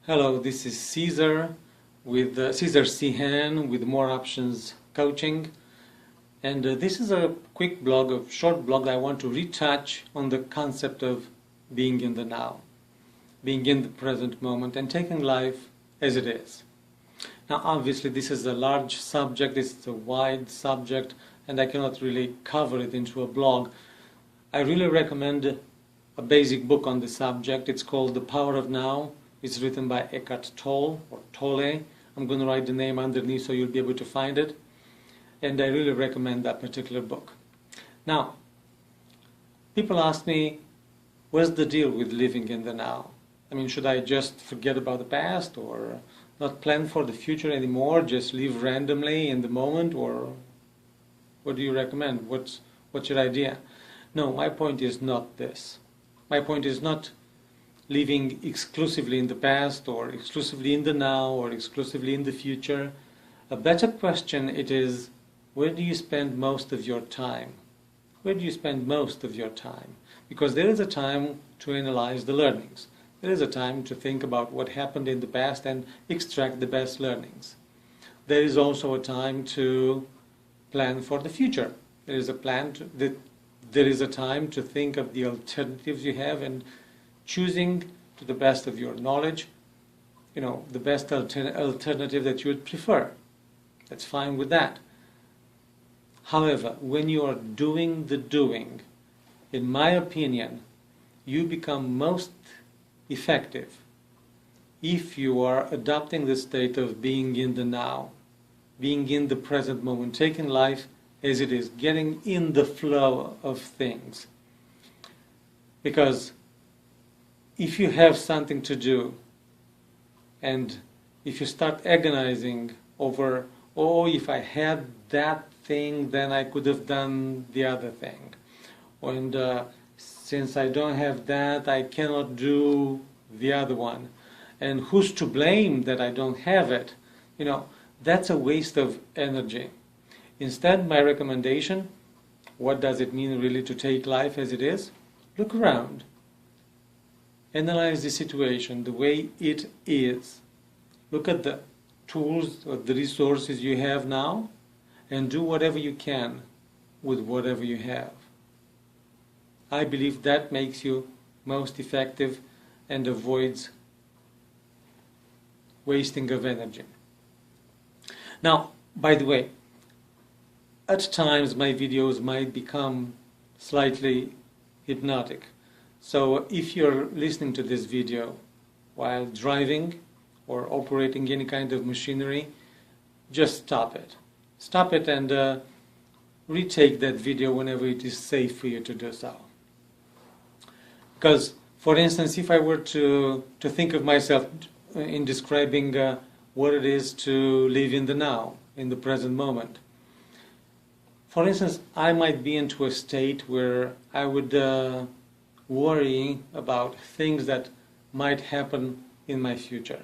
Hello, this is Caesar with Caesar Cihan with More Options Coaching, and this is a quick blog, a short blog that I want to retouch on the concept of being in the now, being in the present moment, and taking life as it is. Now, obviously, this is a large subject, this is a wide subject, and I cannot really cover it into a blog. I really recommend a basic book on the subject. It's called The Power of Now. It's written by Eckhart Tolle, or Tolle. I'm going to write the name underneath so you'll be able to find it. And I really recommend that particular book. Now, people ask me, what's the deal with living in the now? I mean, should I just forget about the past or not plan for the future anymore, just live randomly in the moment, or what do you recommend? What's your idea? No, my point is not this. My point is not living exclusively in the past or exclusively in the now or exclusively in the future. A better question it is, where do you spend most of your time? Where do you spend most of your time? Because there is a time to analyze the learnings. There is a time to think about what happened in the past and extract the best learnings. There is also a time to plan for the future. There is a time to think of the alternatives you have and choosing to the best of your knowledge, the best alternative that you would prefer. That's fine with that. However, when you are doing the doing, in my opinion, you become most effective if you are adopting the state of being in the now, being in the present moment, taking life as it is, getting in the flow of things. Because if you have something to do, and if you start agonizing over, oh, if I had that thing, then I could have done the other thing. And since I don't have that, I cannot do the other one. And who's to blame that I don't have it? That's a waste of energy. Instead, my recommendation, what does it mean really to take life as it is? Look around. Analyze the situation the way it is. Look at the tools or the resources you have now and do whatever you can with whatever you have. I believe that makes you most effective and avoids wasting of energy. Now, by the way, at times my videos might become slightly hypnotic. So if you're listening to this video while driving or operating any kind of machinery, just stop it. Stop it and retake that video whenever it is safe for you to do so. Because, for instance, if I were to think of myself in describing what it is to live in the now, in the present moment, for instance, I might be into a state where I would worry about things that might happen in my future,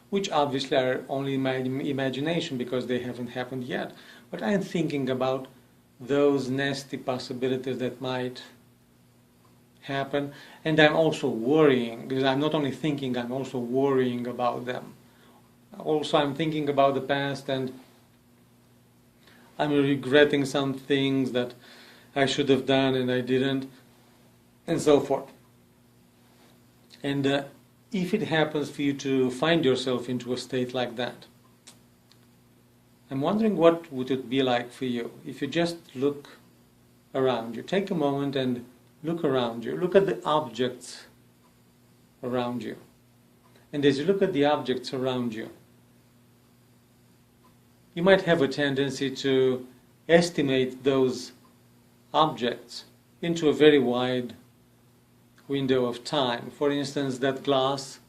which obviously are only my imagination because they haven't happened yet. But I'm thinking about those nasty possibilities that might happen, and I'm also worrying, because I'm not only thinking, I'm also worrying about them. Also, I'm thinking about the past and I'm regretting some things that I should have done and I didn't, and so forth. And if it happens for you to find yourself into a state like that, I'm wondering what would it be like for you if you just look around you. Take a moment and look around you. Look at the objects around you. And as you look at the objects around you, you might have a tendency to estimate those objects into a very wide window of time. For instance, that glass,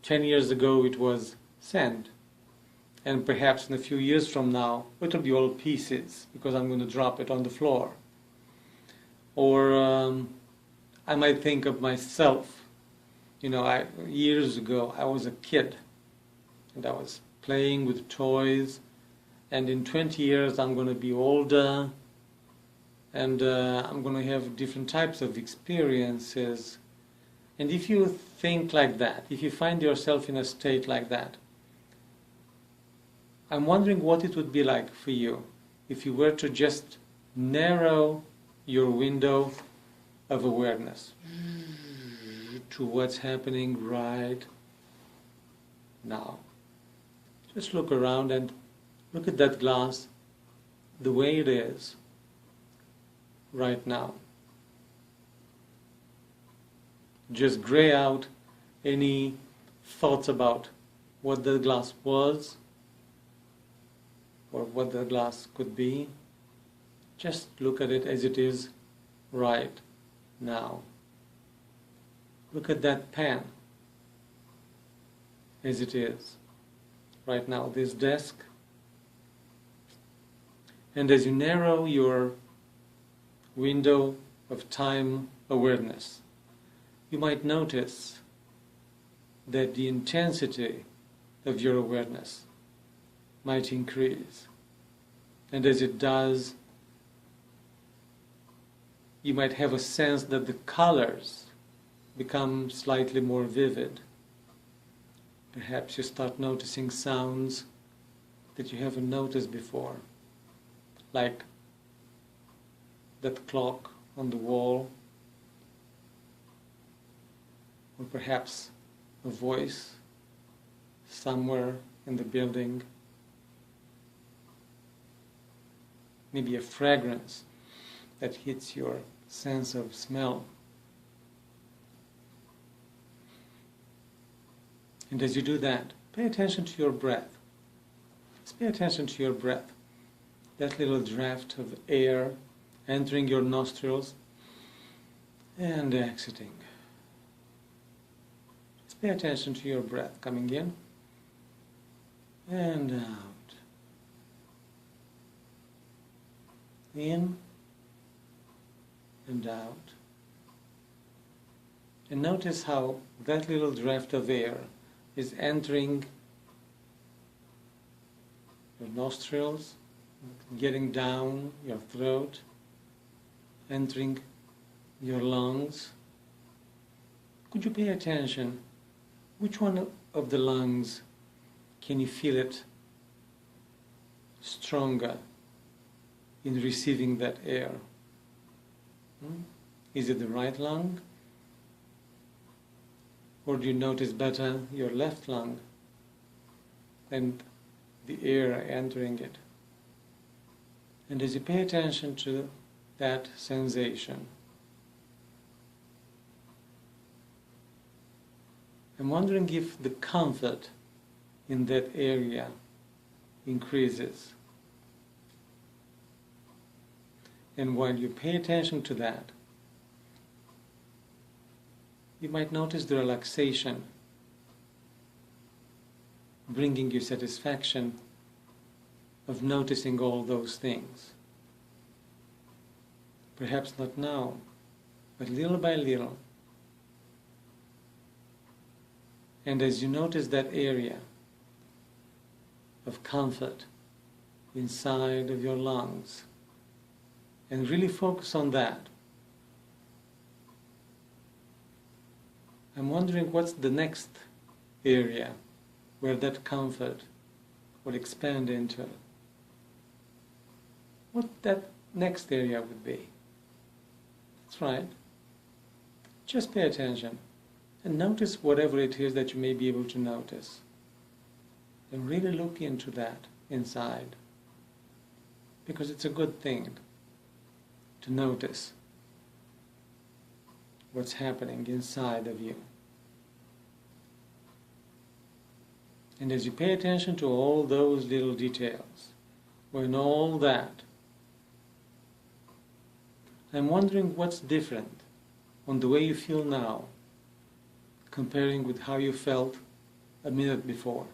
10 years ago it was sand. And perhaps in a few years from now, it will be all pieces because I'm going to drop it on the floor. Or I might think of myself. Years ago I was a kid and I was playing with toys, and in 20 years I'm going to be older and I'm going to have different types of experiences And if you think like that, if you find yourself in a state like that, I'm wondering what it would be like for you if you were to just narrow your window of awareness to what's happening right now. Just look around and look at that glass the way it is right now. Just gray out any thoughts about what the glass was or what the glass could be. Just look at it as it is right now. Look at that pen as it is right now, this desk. And as you narrow your window of time awareness, you might notice that the intensity of your awareness might increase. And as it does, you might have a sense that the colors become slightly more vivid. Perhaps you start noticing sounds that you haven't noticed before, like that clock on the wall, or perhaps a voice somewhere in the building, maybe a fragrance that hits your sense of smell. And as you do that, pay attention to your breath. Just pay attention to your breath. That little draft of air entering your nostrils and exiting. Just pay attention to your breath coming in and out. In and out. And notice how that little draft of air is entering your nostrils, getting down your throat, entering your lungs. Could you pay attention? Which one of the lungs can you feel it stronger in receiving that air? Is it the right lung? Or do you notice better your left lung and the air entering it? And as you pay attention to that sensation, I'm wondering if the comfort in that area increases. And while you pay attention to that, you might notice the relaxation bringing you satisfaction of noticing all those things. Perhaps not now, but little by little. And as you notice that area of comfort inside of your lungs, and really focus on that, I'm wondering what's the next area where that comfort will expand into. What that next area would be. That's right. Just pay attention and notice whatever it is that you may be able to notice. And really look into that inside. Because it's a good thing to notice what's happening inside of you. And as you pay attention to all those little details, when all that, I'm wondering what's different on the way you feel now, comparing with how you felt a minute before.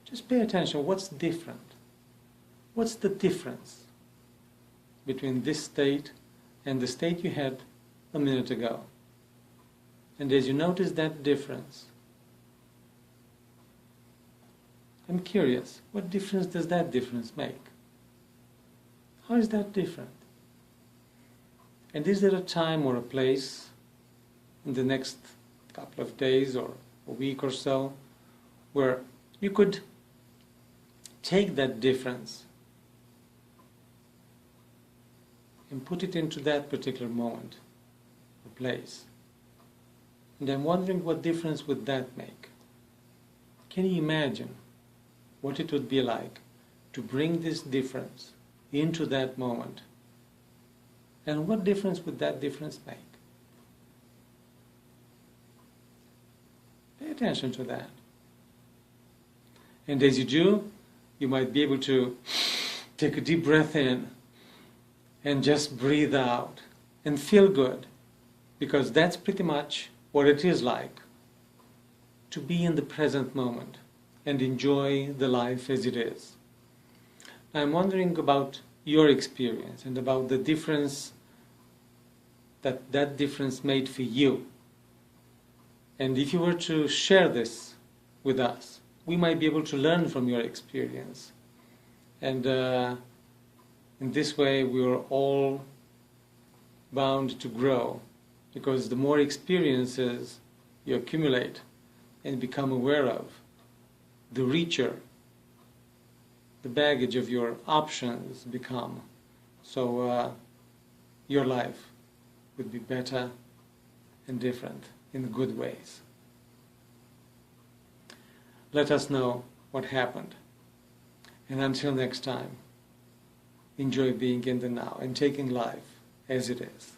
Just pay attention, what's different? What's the difference between this state and the state you had a minute ago? And as you notice that difference, I'm curious, what difference does that difference make? How is that different? And is there a time or a place in the next couple of days or a week or so, where you could take that difference and put it into that particular moment or place. And I'm wondering what difference would that make? Can you imagine what it would be like to bring this difference into that moment? And what difference would that difference make? Pay attention to that. And as you do, you might be able to take a deep breath in and just breathe out and feel good, because that's pretty much what it is like to be in the present moment and enjoy the life as it is. I'm wondering about your experience and about the difference that difference made for you. And if you were to share this with us, we might be able to learn from your experience. And in this way, we are all bound to grow, because the more experiences you accumulate and become aware of, the richer the baggage of your options become. So your life would be better and different in good ways. Let us know what happened. And until next time, enjoy being in the now and taking life as it is.